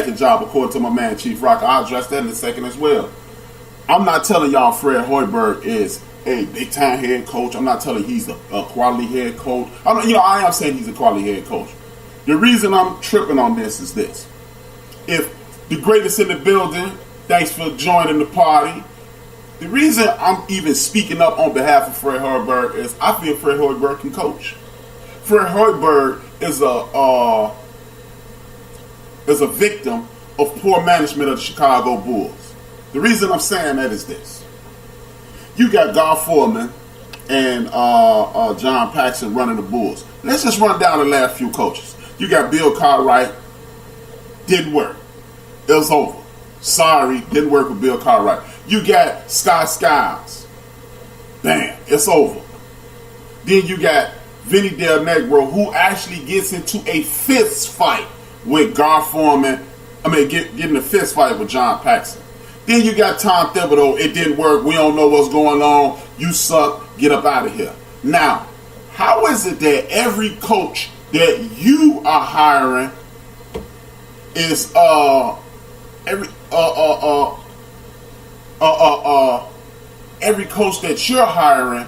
the job, according to my man Chief Rocker. I'll address that in a second as well. I'm not telling y'all Fred Hoiberg is a big-time head coach. I'm not telling he's a quality head coach. I am saying he's a quality head coach. The reason I'm tripping on this is this. If the greatest in the building, thanks for joining the party. The reason I'm even speaking up on behalf of Fred Hoiberg is I feel Fred Hoiberg can coach. Fred Hoiberg is a victim of poor management of the Chicago Bulls. The reason I'm saying that is this. You got Gar Foreman and John Paxson running the Bulls. Let's just run down the last few coaches. You got Bill Cartwright. Didn't work. It was over. Sorry, didn't work with Bill Cartwright. You got Scott Skiles. Bam, it's over. Then you got Vinny Del Negro, who actually gets into a fist fight with Gar Foreman. Getting a fist fight with John Paxson. Then you got Tom Thibodeau. It didn't work. We don't know what's going on. You suck. Get up out of here. Now, how is it that every coach that you are hiring is every coach that you're hiring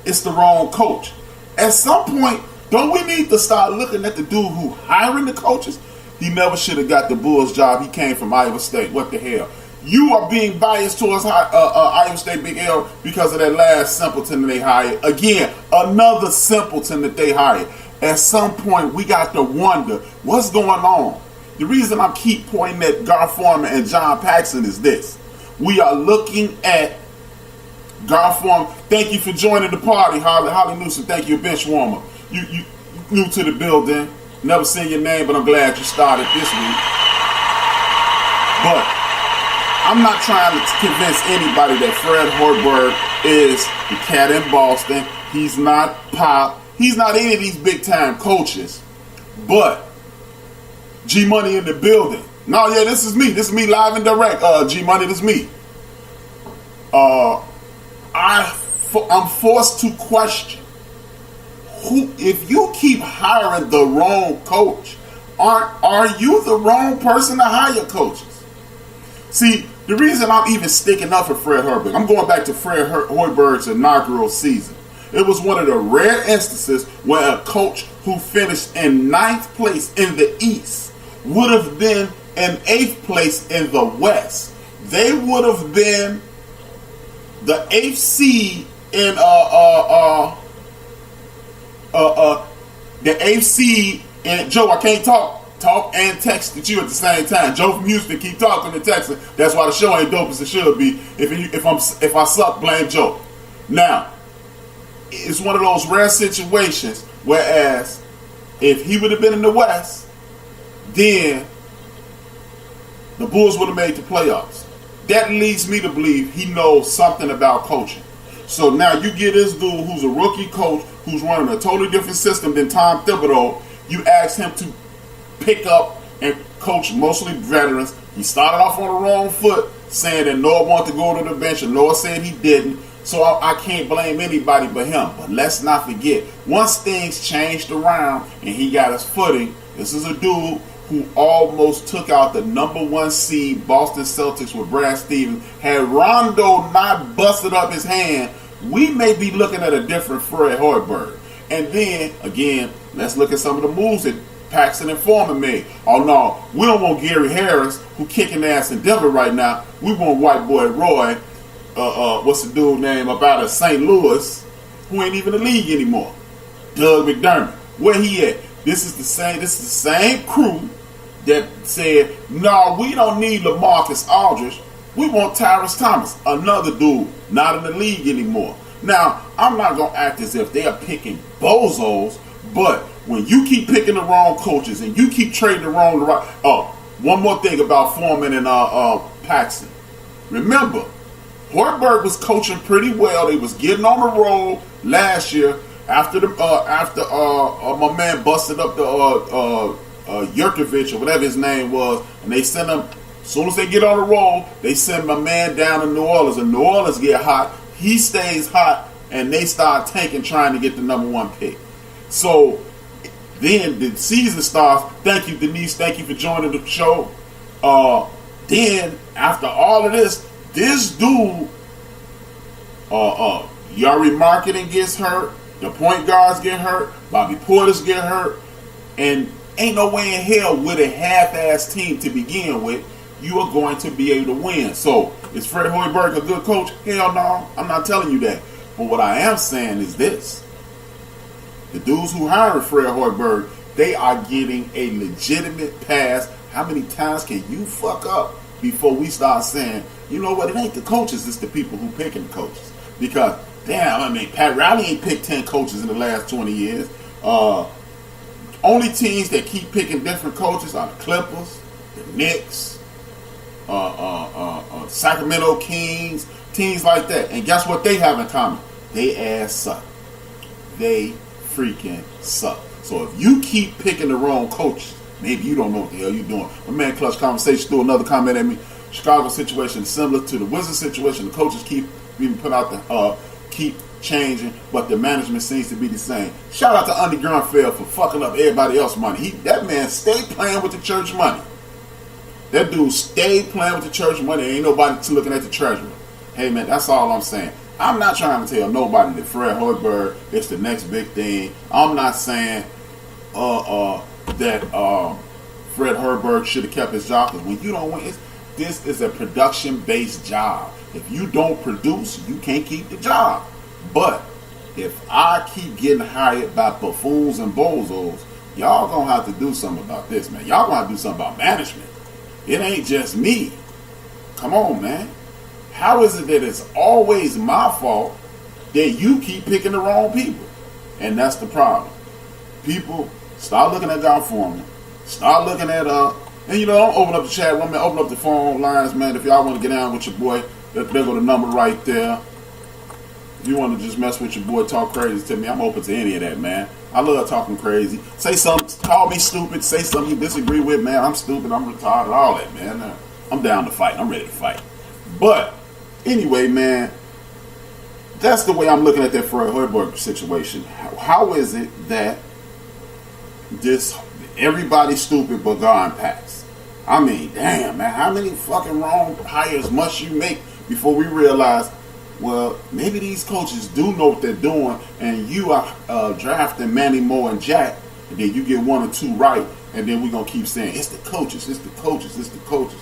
is the wrong coach? At some point, don't we need to start looking at the dude who hiring the coaches? He never should have got the Bulls job. He came from Iowa State. What the hell? You are being biased towards Iowa State Big L because of that last simpleton that they hired. Again, another simpleton that they hired. At some point, we got to wonder what's going on. The reason I keep pointing at Gar Foreman and John Paxson is this. We are looking at Gar Foreman. Thank you for joining the party, Holly Newsom. Thank you, bench warmer. You new to the building. Never seen your name, but I'm glad you started this week. But I'm not trying to convince anybody that Fred Hoiberg is the cat in Boston. He's not Pop. He's not any of these big-time coaches. But G-Money in the building. No, yeah, this is me. This is me live and direct. G-Money, this is me. I'm forced to question who. If you keep hiring the wrong coach, are you the wrong person to hire coaches? See, the reason I'm even sticking up for Fred Hoiberg, I'm going back to Fred Hoiberg's inaugural season. It was one of the rare instances where a coach who finished in 9th place in the East would have been in 8th place in the West. They would have been the 8th seed in the 8th seed in Joe. I can't talk and text at you at the same time. Joe from Houston, keep talking and texting. That's why the show ain't dope as it should be. If I suck, blame Joe. Now, it's one of those rare situations. Whereas, if he would have been in the West, then the Bulls would have made the playoffs. That leads me to believe he knows something about coaching. So now you get this dude who's a rookie coach who's running a totally different system than Tom Thibodeau. You ask him to pick up and coach mostly veterans. He started off on the wrong foot, saying that Noah wanted to go to the bench, and Noah said he didn't. So I can't blame anybody but him. But let's not forget, once things changed around and he got his footing, this is a dude who almost took out the number 1 seed Boston Celtics with Brad Stevens. Had Rondo not busted up his hand, we may be looking at a different Fred Hoiberg. And then, again, let's look at some of the moves that Paxson and Foreman made. Oh no, we don't want Gary Harris, who kicking ass in Denver right now. We want white boy Roy, what's the dude name up out of St. Louis, who ain't even in the league anymore. Doug McDermott. Where he at? This is the same crew that said, no, we don't need LaMarcus Aldridge. We want Tyrese Thomas, another dude, not in the league anymore. Now, I'm not going to act as if they are picking bozos, but when you keep picking the wrong coaches and you keep trading the wrong... one more thing about Foreman and Paxson. Remember, Hoiberg was coaching pretty well. They was getting on the roll last year after my man busted up the Jurkovic or whatever his name was, and they send him. As soon as they get on the roll, they send my man down to New Orleans, and New Orleans get hot. He stays hot, and they start tanking, trying to get the number 1 pick. So then the season starts. Thank you, Denise. Thank you for joining the show. Then after all of this dude, Yari Marketing gets hurt, the point guards get hurt, Bobby Portis get hurt, and ain't no way in hell with a half-ass team to begin with, you are going to be able to win. So, is Fred Hoiberg a good coach? Hell no, I'm not telling you that. But what I am saying is this. The dudes who hired Fred Hoiberg, they are getting a legitimate pass. How many times can you fuck up before we start saying, you know what, it ain't the coaches, it's the people who picking the coaches. Because, damn, I mean, Pat Riley ain't picked 10 coaches in the last 20 years. Only teams that keep picking different coaches are the Clippers, the Knicks, Sacramento Kings, teams like that. And guess what they have in common? They ass suck. They freaking suck. So if you keep picking the wrong coaches, maybe you don't know what the hell you're doing. My man Clutch Conversation threw another comment at me. Chicago situation is similar to the Wizards situation. The coaches keep being put out the keep changing, but the management seems to be the same. Shout out to Andy Grunfeld for fucking up everybody else's money. That man stayed playing with the church money. That dude stayed playing with the church money. Ain't nobody looking at the treasury. Hey man, that's all I'm saying. I'm not trying to tell nobody that Fred Hoiberg is the next big thing. I'm not saying that Fred Hoiberg should have kept his job, because when you don't win, this is a production-based job. If you don't produce, you can't keep the job. But if I keep getting hired by buffoons and bozos, y'all gonna have to do something about this, man. Y'all gonna have to do something about management. It ain't just me. Come on, man. How is it that it's always my fault that you keep picking the wrong people? And that's the problem. People, start looking at God Foreman. Start looking at, and you know, don't open up the chat room, man. Open up the phone lines, man. If y'all want to get down with your boy, there go the number right there. If you want to just mess with your boy, talk crazy to me, I'm open to any of that, man. I love talking crazy. Say something, call me stupid, say something you disagree with, man. I'm stupid, I'm retarded, all that, man. I'm down to fight. I'm ready to fight. But, anyway, man, that's the way I'm looking at that Fred Hoiberg situation. How is it that everybody's stupid but God pass? I mean, damn, man, how many fucking wrong hires must you make before we realize, well, maybe these coaches do know what they're doing, and you are drafting Manny Moore and Jack, and then you get one or two right, and then we're going to keep saying, it's the coaches, it's the coaches, it's the coaches.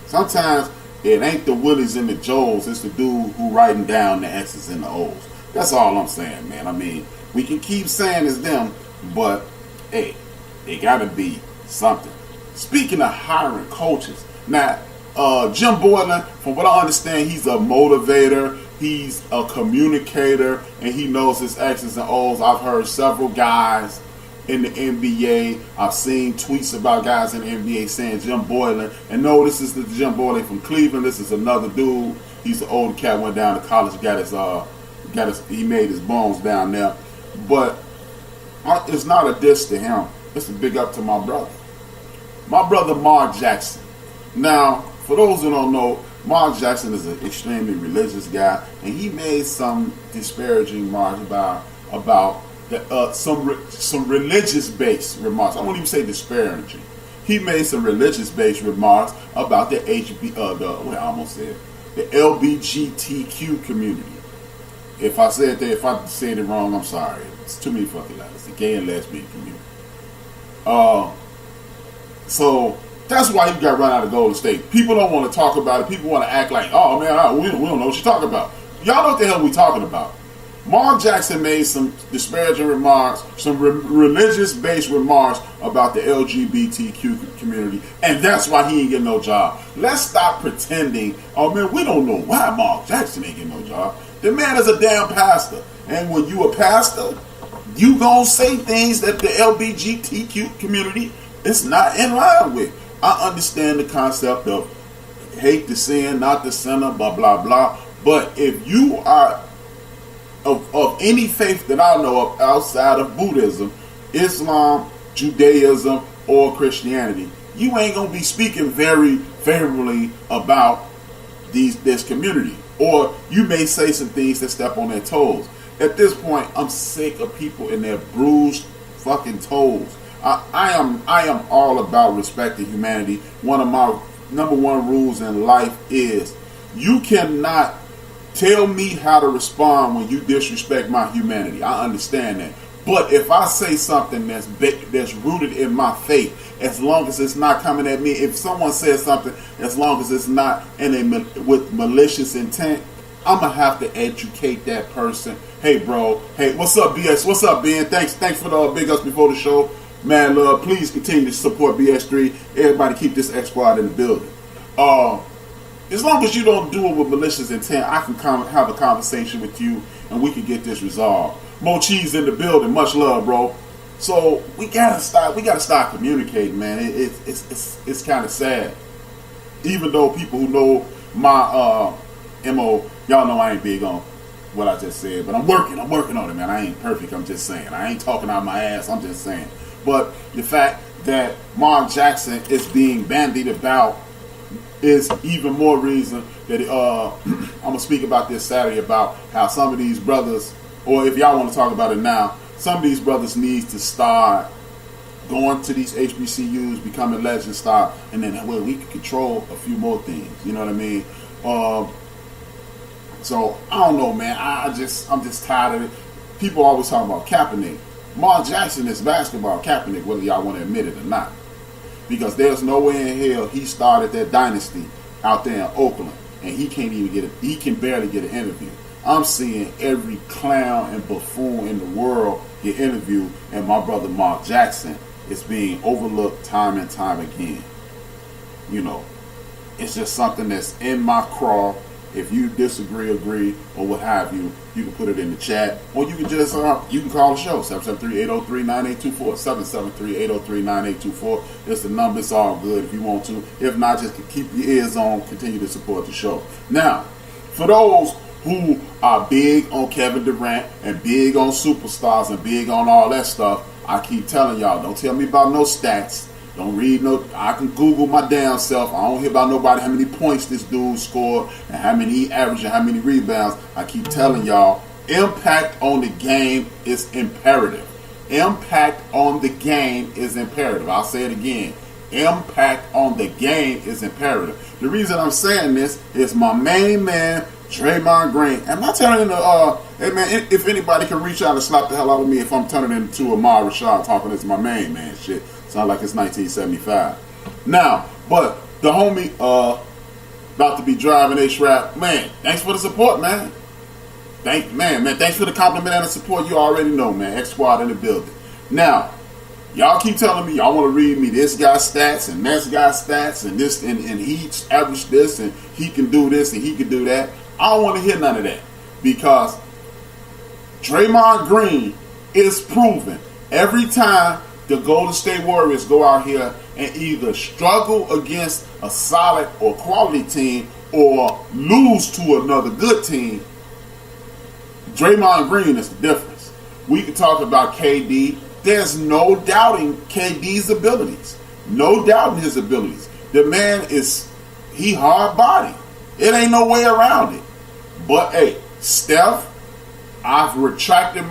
Sometimes it ain't the Willies and the Joes, it's the dude who writing down the X's and the O's. That's all I'm saying, man. I mean, we can keep saying it's them, but, hey, they got to be something. Speaking of hiring coaches, now, Jim Boylan, from what I understand, he's a motivator, he's a communicator, and he knows his X's and O's. I've heard several guys in the NBA, I've seen tweets about guys in the NBA saying Jim Boylan, and no, this is the Jim Boylan from Cleveland, this is another dude, he's an older cat, went down to college, he made his bones down there, but it's not a diss to him, it's a big up to my brother Mark Jackson. Now, for those who don't know, Mark Jackson is an extremely religious guy, and he made some disparaging remarks about some religious-based remarks. I won't even say disparaging. He made some religious-based remarks about the LBGTQ community. If I said it wrong, I'm sorry. It's too many fucking letters. The gay and lesbian community. So that's why you got run out of Golden State. People don't want to talk about it. People want to act like, oh man, we don't know what you're talking about. Y'all know what the hell we talking about. Mark Jackson made some disparaging remarks, some religious-based remarks about the LGBTQ community, and that's why he ain't getting no job. Let's stop pretending, oh man, we don't know why Mark Jackson ain't getting no job. The man is a damn pastor, and when you a pastor, you gonna say things that the LGBTQ community is not in line with. I understand the concept of hate the sin, not the sinner, blah, blah, blah. But if you are of any faith that I know of outside of Buddhism, Islam, Judaism, or Christianity, you ain't going to be speaking very favorably about this community. Or you may say some things that step on their toes. At this point, I'm sick of people in their bruised fucking toes. I am all about respecting humanity. One of my number one rules in life is you cannot tell me how to respond when you disrespect my humanity. I understand that. But if I say something that's rooted in my faith, as long as it's not coming at me, if someone says something, as long as it's not with malicious intent, I'm going to have to educate that person. Hey, bro. Hey, what's up, BS? What's up, Ben? Thanks for the big ups before the show. Man, love, please continue to support BS3. Everybody keep this X Squad in the building. As long as you don't do it with malicious intent, I can have a conversation with you and we can get this resolved. Mo Cheese in the building. Much love, bro. So we gotta start communicating, man. It's kind of sad. Even though people who know my MO, y'all know I ain't big on what I just said, but I'm working on it, man. I ain't perfect. I'm just saying. I ain't talking out my ass. I'm just saying. But the fact that Mark Jackson is being bandied about is even more reason that I'm gonna speak about this Saturday about how some of these brothers, or if y'all want to talk about it now, some of these brothers need to start going to these HBCUs, becoming legend star, and then we can control a few more things. You know what I mean? So I don't know, man. I'm just tired of it. People always talk about Kaepernick. Mark Jackson is basketball Kaepernick, whether y'all want to admit it or not. Because there's no way in hell he started that dynasty out there in Oakland, and he can't even get it. He can barely get an interview. I'm seeing every clown and buffoon in the world get interviewed, and my brother Mark Jackson is being overlooked time and time again. You know, it's just something that's in my craw. If you disagree, agree, or what have you, you can put it in the chat, or you can just you can call the show 773-803-9824, 773-803-9824. It's the number. It's all good if you want to. If not, just keep your ears on. Continue to support the show. Now, for those who are big on Kevin Durant and big on superstars and big on all that stuff, I keep telling y'all, don't tell me about no stats. Don't read no. I can Google my damn self. I don't hear about nobody how many points this dude scored and how many he averaged and how many rebounds. I keep telling y'all, impact on the game is imperative. Impact on the game is imperative. I'll say it again. Impact on the game is imperative. The reason I'm saying this is my main man, Draymond Green. I'm not turning into, hey man, if anybody can reach out and slap the hell out of me if I'm turning into Ahmad Rashad talking as my main man shit. Sound like it's 1975. Now, but the homie about to be driving A-Shrap. Man, thanks for the support, man. Thanks for the compliment and the support. You already know, man. X Squad in the building. Now, y'all keep telling me y'all want to read me this guy's stats and that guy's stats and this and he averaged this and he can do this and he can do that. I don't want to hear none of that because Draymond Green is proven every time the Golden State Warriors go out here and either struggle against a solid or quality team or lose to another good team. Draymond Green is the difference. We can talk about KD. There's no doubting KD's abilities. No doubting his abilities. The man he hard body. It ain't no way around it. But hey, Steph, I've retracted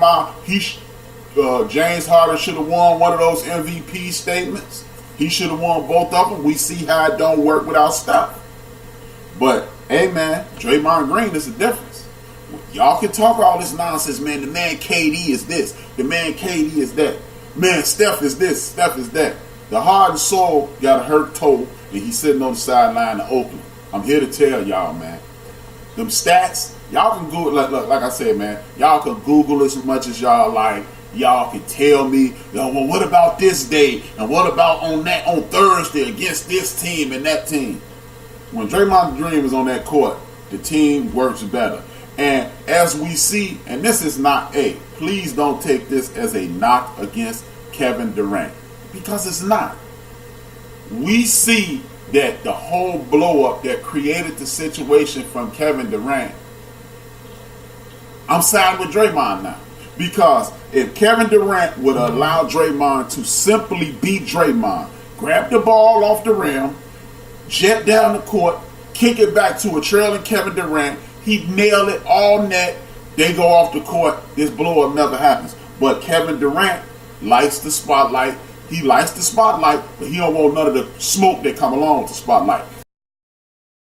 James Harden should have won one of those MVP statements. He should have won both of them. We see how it don't work without Steph. But, hey, man, Draymond Green is the difference. Y'all can talk all this nonsense, man. The man KD is this. The man KD is that. Man, Steph is this. Steph is that. The heart and soul got a hurt toe, and he's sitting on the sideline of Oakland. I'm here to tell y'all, man. Them stats, y'all can Google, like I said, man, y'all can Google as much as y'all like. Y'all can tell me, well, what about this day? And what about on Thursday against this team and that team? When Draymond Green was on that court, the team works better. And as we see, and this is not please don't take this as a knock against Kevin Durant. Because it's not. We see that the whole blow up that created the situation from Kevin Durant, I'm siding with Draymond now. Because if Kevin Durant would allow Draymond to simply be Draymond, grab the ball off the rim, jet down the court, kick it back to a trailing Kevin Durant, he'd nail it all net, they go off the court, this blow up never happens. But Kevin Durant likes the spotlight. He likes the spotlight, but he don't want none of the smoke that come along with the spotlight.